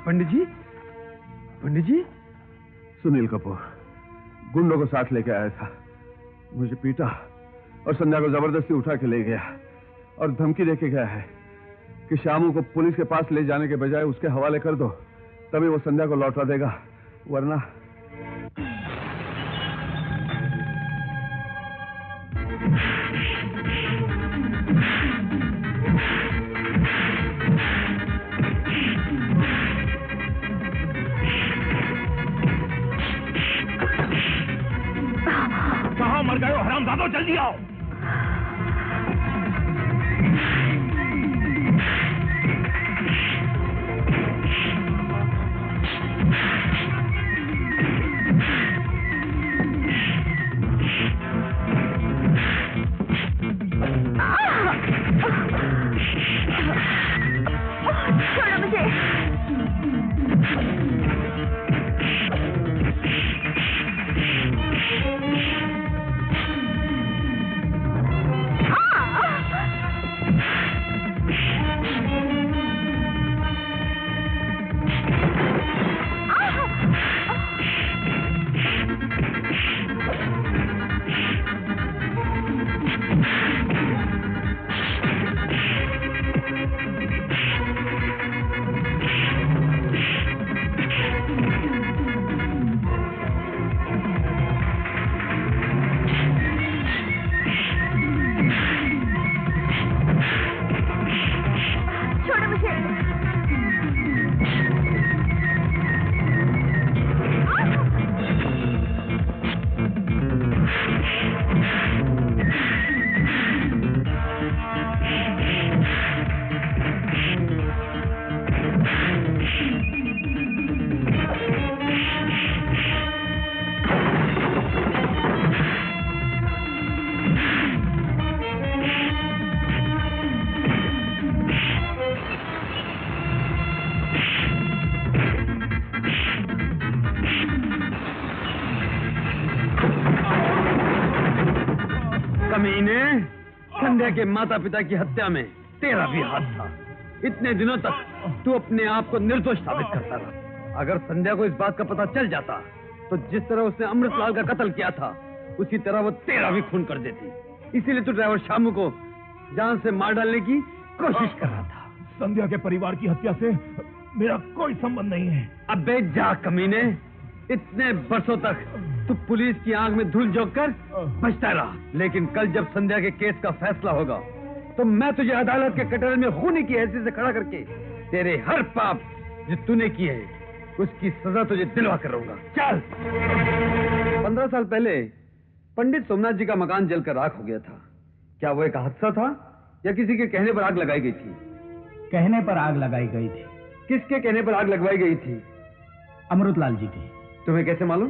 पंडित जी, पंडित जी। सुनील कपूर गुंडों को साथ लेके आया था, मुझे पीटा और संध्या को जबरदस्ती उठा के ले गया और धमकी देके गया है कि शामू को पुलिस के पास ले जाने के बजाय उसके हवाले कर दो, तभी वो संध्या को लौटा देगा, वरना। कहाँ मर गए हो हरामजादो, जल्दी आओ। छोड़ो मुझे। संध्या के माता पिता की हत्या में तेरा भी हाथ था। इतने दिनों तक तू अपने आप को निर्दोष साबित करता रहा। अगर संध्या को इस बात का पता चल जाता तो जिस तरह उसने अमृतलाल का कत्ल किया था उसी तरह वो तेरा भी खून कर देती। इसीलिए तू ड्राइवर शामू को जान से मार डालने की कोशिश कर रहा था। संध्या के परिवार की हत्या से मेरा कोई संबंध नहीं है। अबे जा कमीने, इतने बरसों तक तू पुलिस की आंख में धूल झोंक कर बचता रहा, लेकिन कल जब संध्या के केस का फैसला होगा तो मैं तुझे अदालत के कटोरे में खूनी की हैसियत से खड़ा करके तेरे हर पाप जो तूने किए हैं उसकी सजा तुझे दिलवा कर रहूंगा। चल। 15 साल पहले पंडित सोमनाथ जी का मकान जलकर राख हो गया था। क्या वो एक हादसा था या किसी के कहने पर आग लगाई गई थी? कहने पर आग लगाई गई थी। किसके कहने पर आग लगवाई गई थी? अमृतलाल जी की। तुम्हें कैसे मालूम?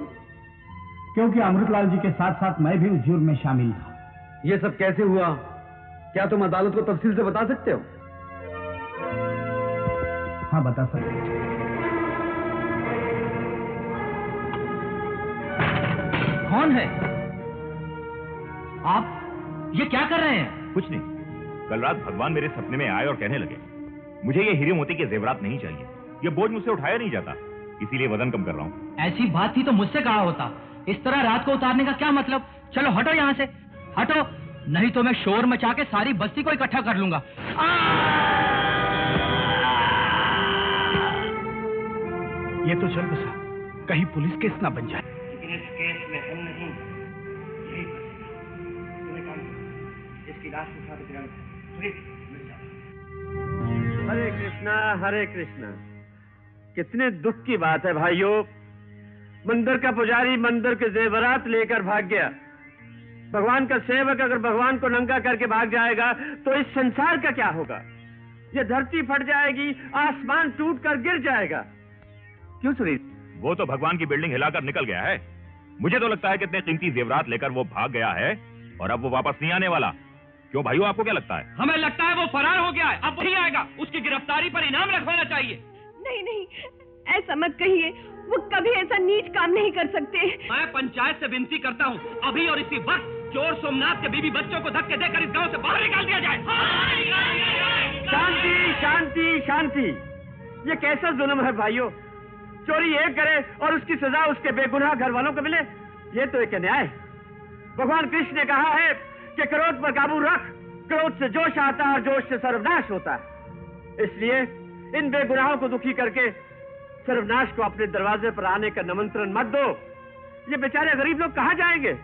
क्योंकि अमृतलाल जी के साथ साथ मैं भी उस जुर्म में शामिल था। ये सब कैसे हुआ? क्या तुम अदालत को तफसील से बता सकते हो? हाँ, बता सकते हो। कौन है आप? ये क्या कर रहे हैं? कुछ नहीं। कल रात भगवान मेरे सपने में आए और कहने लगे मुझे ये हीरे मोती के जेवरात नहीं चाहिए, ये बोझ मुझसे उठाया नहीं जाता, इसीलिए वजन कम कर रहा हूँ। ऐसी बात थी तो मुझसे कहा होता। इस तरह रात को उतारने का क्या मतलब? चलो हटो यहाँ से, हटो, नहीं तो मैं शोर मचा के सारी बस्ती को इकट्ठा कर लूंगा। ये तो चल बसा, कहीं पुलिस केस ना बन जाए। लेकिन इस केस में हम नहीं, यही फंसेगा। तुम्हें काम करो, इसकी लाश उठा के तिरंगा हरे कृष्णा, हरे कृष्णा। कितने दुख की बात है भाइयों, मंदिर का पुजारी मंदिर के जेवरात लेकर भाग गया। भगवान का सेवक अगर भगवान को नंगा करके भाग जाएगा तो इस संसार का क्या होगा? ये धरती फट जाएगी, आसमान टूट कर गिर जाएगा। क्यों सुनील? वो तो भगवान की बिल्डिंग हिलाकर निकल गया है। मुझे तो लगता है कितने कीमती जेवरात लेकर वो भाग गया है और अब वो वापस नहीं आने वाला। क्यों भाइयों, आपको क्या लगता है? हमें लगता है वो फरार हो गया है, अब वही आएगा। उसकी गिरफ्तारी पर इनाम रखवाना चाहिए। नहीं नहीं, ऐसा मत कहिए, वो कभी ऐसा नीच काम नहीं कर सकते। मैं पंचायत से विनती करता हूँ, अभी और इसी वक्त चोर सोमनाथ के बीवी बच्चों को धक्के देकर इस गांव से बाहर निकाल दिया जाए। शांति शांति शांति। ये कैसा जुल्म है भाइयों? चोरी एक करे और उसकी सजा उसके बेगुनाह घर वालों को मिले, ये तो एक अन्याय। भगवान कृष्ण ने कहा है कि क्रोध पर काबू रख, क्रोध से जोश आता है और जोश से सर्वनाश होता है। इसलिए इन बेगुनाहों को दुखी करके सर्वनाश को अपने दरवाजे पर आने का निमंत्रण मत दो। ये बेचारे गरीब लोग कहां जाएंगे?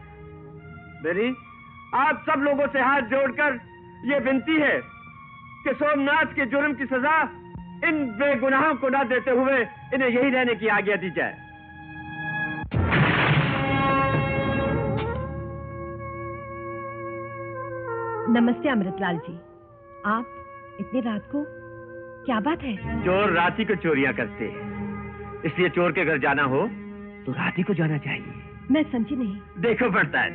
मेरी आप सब लोगों से हाथ जोड़कर ये विनती है कि सोमनाथ के जुर्म की सजा इन बेगुनाहों को न देते हुए इन्हें यही रहने की आज्ञा दी जाए। नमस्ते अमृतलाल जी, आप इतनी रात को, क्या बात है? चोर रात ही को चोरियां करते हैं, इसलिए चोर के घर जाना हो तो रात ही को जाना चाहिए। मैं समझी नहीं। देखो प्रसाद,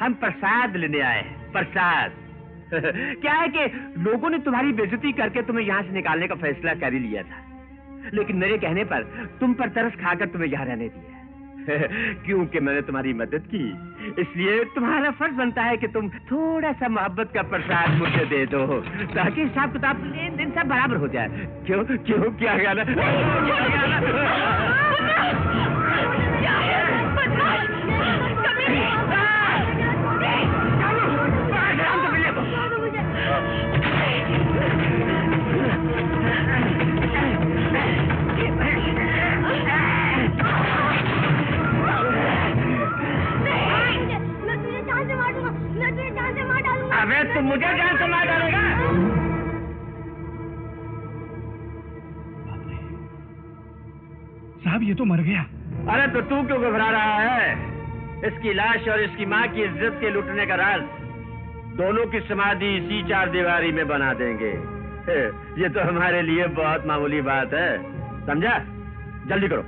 हम प्रसाद लेने आए हैं, प्रसाद। क्या है कि लोगों ने तुम्हारी बेइज्जती करके तुम्हें यहाँ से निकालने का फैसला कर ही लिया था, लेकिन मेरे कहने पर तुम पर तरस खाकर तुम्हें यहाँ रहने दिया। क्योंकि मैंने तुम्हारी मदद की, इसलिए तुम्हारा फर्ज बनता है कि तुम थोड़ा सा मोहब्बत का प्रसाद मुझे दे दो, ताकि हिसाब किताब लेन देन सब बराबर हो जाए। क्यों क्यों क्या ख्याल अबे तुम मुझे जान से मार डालेगा? साहब ये तो मर गया। अरे तो तू क्यों घबरा रहा है? इसकी लाश और इसकी माँ की इज्जत के लुटने का राज दोनों की समाधि इसी चार दीवारी में बना देंगे। ये तो हमारे लिए बहुत मामूली बात है, समझा? जल्दी करो।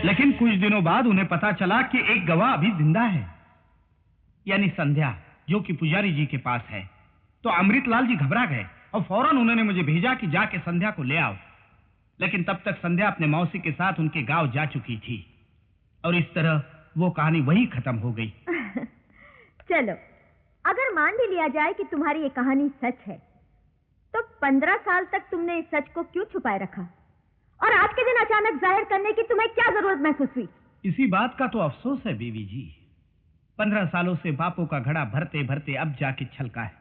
लेकिन कुछ दिनों बाद उन्हें पता चला कि एक गवाह अभी जिंदा है, यानी संध्या, जो कि पुजारी जी के पास है। तो अमृतलाल जी घबरा गए और फौरन उन्होंने मुझे भेजा कि जाके संध्या को ले आओ। लेकिन तब तक संध्या अपने मौसी के साथ उनके गांव जा चुकी थी और इस तरह वो कहानी वहीं खत्म हो गई। चलो, अगर मान भी लिया जाए कि तुम्हारी ये कहानी सच है, तो 15 साल तक तुमने इस सच को क्यों छुपाए रखा? और आज के दिन अचानक जाहिर करने की तुम्हें क्या जरूरत महसूस हुई? इसी बात का तो अफसोस है बीवी जी। 15 सालों से बापों का घड़ा भरते भरते अब जाके छलका है।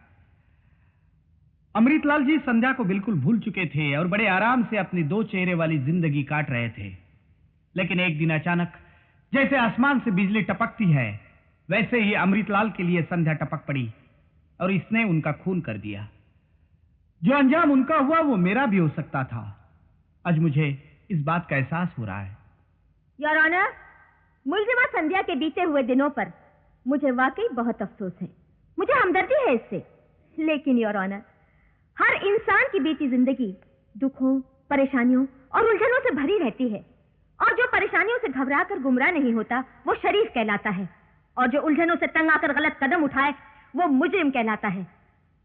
अमृतलाल जी संध्या को बिल्कुल भूल चुके थे और बड़े आराम से अपनी 2 चेहरे वाली जिंदगी काट रहे थे। लेकिन एक दिन अचानक जैसे आसमान से बिजली टपकती है, वैसे ही अमृतलाल के लिए संध्या टपक पड़ी और इसने उनका खून कर दिया। जो अंजाम उनका हुआ वो मेरा भी हो सकता था। आज मुझे इस बात का एहसास हो रहा है। योर ऑनर, मुलजिमा संध्या के बीते हुए दिनों पर मुझे वाकई बहुत अफसोस है। मुझे हमदर्दी है इससे। लेकिन योर ऑनर, हर इंसान की बीती जिंदगी दुखों, परेशानियों और उलझनों से भरी रहती है, और जो परेशानियों से घबराकर गुमराह नहीं होता वो शरीफ कहलाता है, और जो उलझनों से तंग आकर गलत कदम उठाए वो मुजरिम कहलाता है।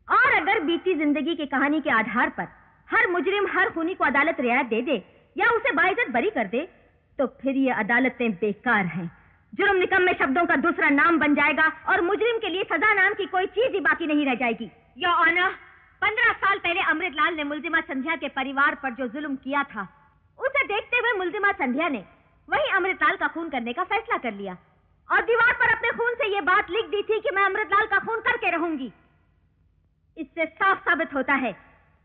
और अगर बीती जिंदगी की कहानी के आधार पर हर मुजरिम हर खूनी को अदालत रियायत दे दे या उसे बाइज्जत बरी कर दे, तो फिर ये अदालतें बेकार हैं। जुर्म निकम्मे शब्दों का दूसरा नाम बन जाएगा और मुजरिम के लिए सजा नाम की कोई चीज ही बाकी नहीं रह जाएगी। योर ऑनर, 15 साल पहले अमृतलाल ने मुलजिमा संध्या के परिवार पर जो जुल्म किया था, उसे देखते हुए मुलजिमा संध्या ने वही अमृतलाल का खून करने का फैसला कर लिया और दीवार पर अपने खून से यह बात लिख दी थी कि मैं अमृतलाल का खून करके रहूंगी। इससे साफ साबित होता है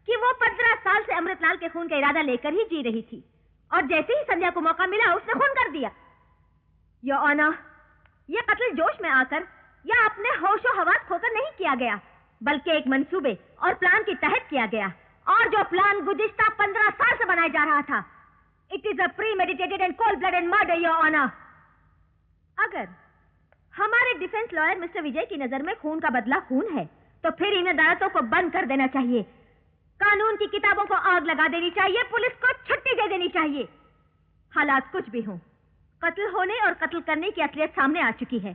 कि वो 15 साल से अमृतलाल के खून का इरादा लेकर ही जी रही थी, और जैसे ही संध्या को मौका मिला उसने खून कर दिया। योर ऑनर, यह कत्ल जोश में आकर या अपने होशो हवास खोकर नहीं किया गया, बल्कि एक मंसूबे और प्लान के तहत किया गया, और जो प्लान गुज़िश्ता 15 साल से बनाया जा रहा था। It is a premeditated and cold blooded murder your honour. अगर हमारे डिफेंस लॉयर मिस्टर विजय की नजर में खून का बदला खून है, तो फिर इन अदालतों को बंद कर देना चाहिए, कानून की किताबों को आग लगा देनी चाहिए, पुलिस को छुट्टी दे देनी चाहिए। हालात कुछ भी हों, कत्ल होने और कत्ल करने की असलियत सामने आ चुकी है।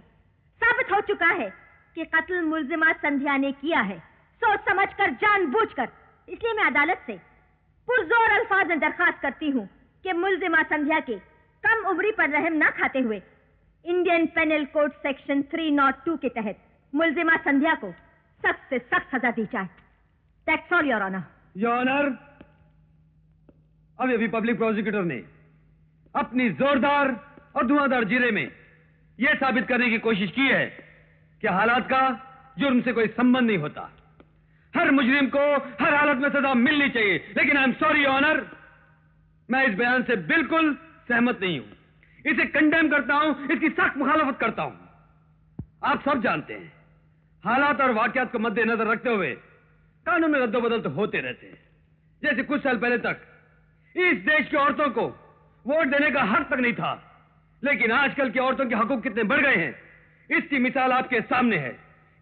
साबित हो चुका है कि कत्ल मुल्जिमा संध्या ने किया है, सोच समझकर, जानबूझकर। इसलिए मैं अदालत से पुरजोर अल्फाज में दरखास्त करती हूँ कि मुल्जिमा संध्या के कम उम्री पर रहम ना खाते हुए इंडियन पेनल कोड सेक्शन 302 के तहत मुल्जिमा संध्या को सख्त से सख्त सजा दी जाए। That's all your honour. Your honour, अभी पब्लिक प्रोसिक्यूटर ने अपनी जोरदार और धुआंधार जीरे में यह साबित करने की कोशिश की है कि हालात का जुर्म से कोई संबंध नहीं होता। हर मुजरिम को हर हालत में सजा मिलनी चाहिए। लेकिन I am sorry your honour, मैं इस बयान से बिल्कुल सहमत नहीं हूं। इसे कंडेम करता हूं, इसकी सख्त मुखालफत करता हूं। आप सब जानते हैं, हालात और वाकयात को मद्देनजर रखते हुए कानून में रद्दोबदल तो होते रहते हैं। जैसे कुछ साल पहले तक इस देश की औरतों को वोट देने का हक तक नहीं था, लेकिन आजकल की औरतों के हकूक कितने बढ़ गए हैं, इसकी मिसाल आपके सामने है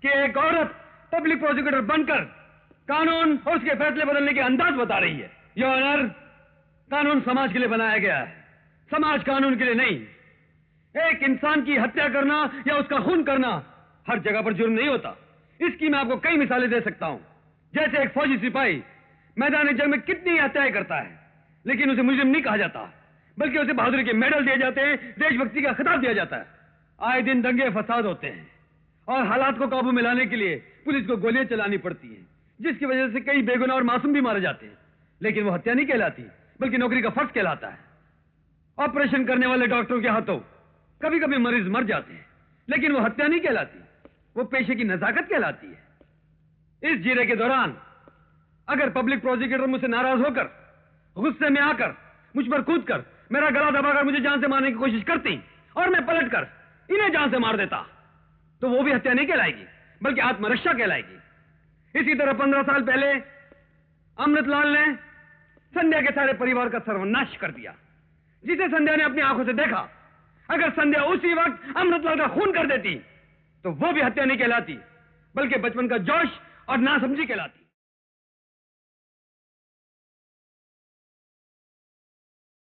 कि एक औरत पब्लिक प्रोसिक्यूटर बनकर कानून और उसके फैसले बदलने के अंदाज बता रही है। योर ऑनर, कानून समाज के लिए बनाया गया है, समाज कानून के लिए नहीं। एक इंसान की हत्या करना या उसका खून करना हर जगह पर जुर्म नहीं होता। इसकी मैं आपको कई मिसालें दे सकता हूं। जैसे एक फौजी सिपाही मैदान जंग में कितनी हत्याएं करता है, लेकिन उसे मुजरिम नहीं कहा जाता, बल्कि उसे बहादुरी के मेडल दिए जाते हैं, देशभक्ति का खिताब दिया जाता है। आए दिन दंगे फसाद होते हैं और हालात को काबू में लाने के लिए पुलिस को गोलियां चलानी पड़ती हैं, जिसकी वजह से कई बेगुनाह और मासूम भी मारे जाते हैं। लेकिन वो हत्या नहीं कहलाती, बल्कि नौकरी का फर्ज कहलाता है। ऑपरेशन करने वाले डॉक्टरों के हाथों कभी कभी मरीज मर जाते हैं, लेकिन वो हत्या नहीं कहलाती, वो पेशे की नजाकत कहलाती है। इस जीरे के दौरान अगर पब्लिक प्रोसिक्यूटर मुझसे नाराज होकर, गुस्से में आकर, मुझ पर कूदकर, मेरा गला दबाकर मुझे जान से मारने की कोशिश करती और मैं पलटकर इन्हें जान से मार देता, तो वो भी हत्या नहीं कहलाएगी, बल्कि आत्मरक्षा कहलाएगी। इसी तरह 15 साल पहले अमृतलाल ने संध्या के सारे परिवार का सर्वनाश कर दिया, जिसे संध्या ने अपनी आंखों से देखा। अगर संध्या उसी वक्त अमृतलाल का खून कर देती, तो वो भी हत्या नहीं कहलाती, बल्कि बचपन का जोश और नासमझी कहलाती।